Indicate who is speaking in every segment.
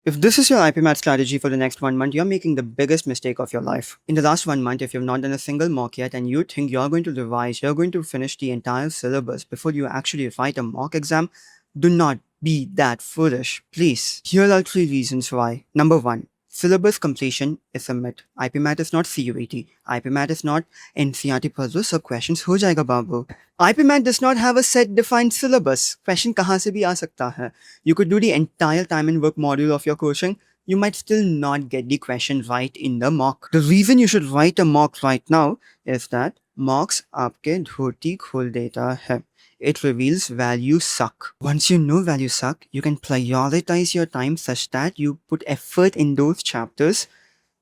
Speaker 1: If this is your IPMAT strategy for the next 1 month, you're making the biggest mistake of your life. In the last 1 month, if you've not done a single mock yet and you think you're going to revise, you're going to finish the entire syllabus before you actually write a mock exam, do not be that foolish, please. Here are 3 reasons why. Number 1. Syllabus completion is a myth. IPMAT is not CUET. IPMAT is not NCERT puzzles, so questions ho jayega babu. IPMAT does not have a set defined syllabus. Question kahan se bhi aa sakta hai. You could do the entire time and work module of your coaching. You might still not get the question right in the mock. The reason you should write a mock right now is that mocks aapke dhoti khol deta hai. It reveals value suck. Once you know value suck, you can prioritize your time such that you put effort in those chapters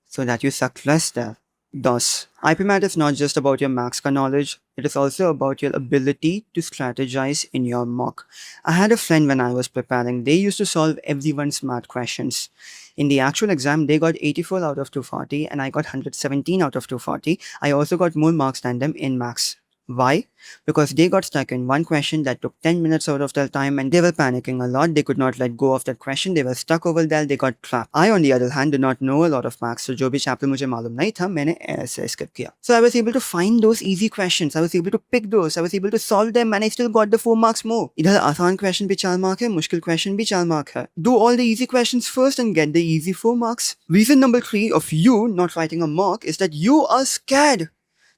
Speaker 1: so that you suck less there. Thus, IPMAT is not just about your max ka knowledge, it is also about your ability to strategize in your mock. I had a friend when I was preparing, they used to solve everyone's math questions. In the actual exam, they got 84 out of 240 and I got 117 out of 240. I also got more marks than them in maths. Why? Because they got stuck in one question that took 10 minutes out of their time and they were panicking a lot. They could not let go of that question. They were stuck over there. They got trapped. I, on the other hand, did not know a lot of maths. So जो भी chapter मुझे मालूम नहीं था, मैंने ऐसे skip किया. So I was able to find those easy questions. I was able to pick those. I was able to solve them and I still got the 4 marks more. इधर आसान question भी 4 mark है, मुश्किल question भी 4 mark है. Do all the easy questions first and get the easy 4 marks. Reason number 3 of you not writing a mock is that you are scared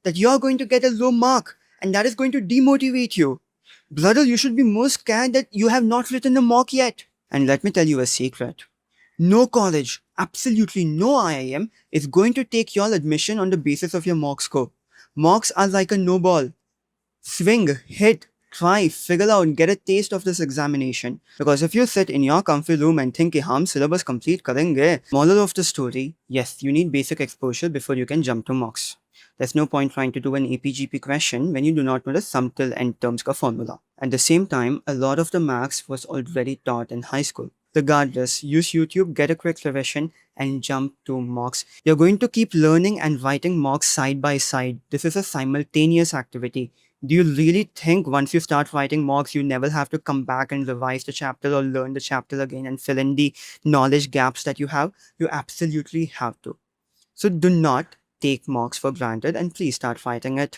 Speaker 1: that you're going to get a low mark. And that is going to demotivate you. Brother, you should be more scared that you have not written a mock yet. And let me tell you a secret. No college, absolutely no IIM is going to take your admission on the basis of your mock score. Mocks are like a no ball. Swing, hit, try, figure out, get a taste of this examination. Because if you sit in your comfy room and think कि हम syllabus complete करेंगे, moral of the story, yes, you need basic exposure before you can jump to mocks. There's no point trying to do an APGP question when you do not know the sum till end terms ka formula. At the same time, a lot of the maths was already taught in high school. Regardless, use YouTube, get a quick revision, and jump to mocks. You're going to keep learning and writing mocks side by side. This is a simultaneous activity. Do you really think once you start writing mocks, you never have to come back and revise the chapter or learn the chapter again and fill in the knowledge gaps that you have? You absolutely have to. So do not take mocks for granted and please start fighting it.